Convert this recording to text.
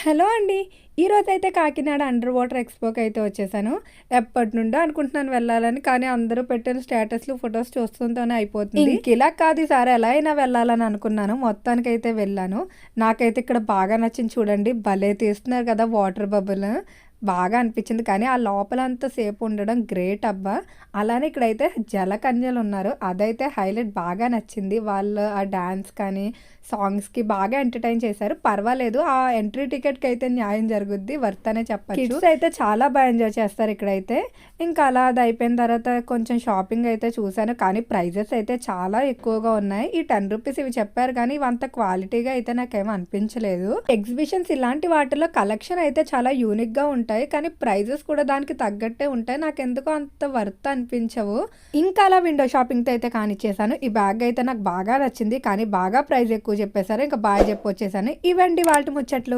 Hello అండి. ఈరోజైతే Kakinada under water ఎక్స్‌పోకి అయితే వచ్చేసాను. ఎప్పటినుండో అనుకుంటున్నాను వెళ్ళాలని. కానీ అందరూ పెట్టిన స్టేటస్‌లు, ఫోటోస్ చూస్తుంటేనే అయిపోతుంది. ఇంకిలా కాదు ఈసారి ఎలా అయినా వెళ్ళాలని అనుకున్నాను. మొత్తానికైతే వెళ్ళాను. నాకైతే ఇక్కడ బాగా నచ్చింది చూడండి. భలే తీస్తున్నారు కదా వాటర్ బబుల్. బాగా అనిపించింది. కానీ ఆ లోపలంత సేపు ఉండడం గ్రేట్ అబ్బా! అలానే ఇక్కడైతే జలకన్యలున్నారు. అదైతే హైలైట్ బాగా నచ్చింది. వాళ్ళు ఆ డాన్స్ కానీ, సాంగ్స్‌కి బాగా ఎంటర్‌టైన్ చేశారు. పర్వాలేదు. ఆ ఎంట్రీ టికెట్‌కైతే న్యాయం జరుగుద్ది. వర్త్ అనే చెప్పొచ్చు. కిడ్స్ అయితే చాలా ఎంజాయ్ చేస్తారు ఇక్కడైతే. ఇంకా అలా అది అయిపోయిన తర్వాత కొంచెం షాపింగ్ అయితే చూసాను. కానీ ప్రైజెస్ అయితే చాలా ఎక్కువగా ఉన్నాయి. ఈ ₹10 ఇవి చెప్పారు కానీ ఇవంత క్వాలిటీగా అయితే నాకేమి అనిపించలేదు. ఎగ్జిబిషన్స్ ఇలాంటి వాటిలో కలెక్షన్ అయితే చాలా యూనిక్‌గా ఉంటాయి. కానీ ప్రైజెస్ కూడా దానికి తగ్గట్టే ఉంటాయి. నాకెందుకో అంత వర్త్ అనిపించవు. ఇంకా అలా విండో షాపింగ్‌తో అయితే కానిచ్చేసాను. ఈ బ్యాగ్ అయితే నాకు బాగా నచ్చింది. కానీ బాగా ప్రైస్ ఎక్కువ చెప్పేసారు. ఇంకా బాయ్ చెప్పి వచ్చేసాను. ఇవండి వాటి ముచ్చట్లు.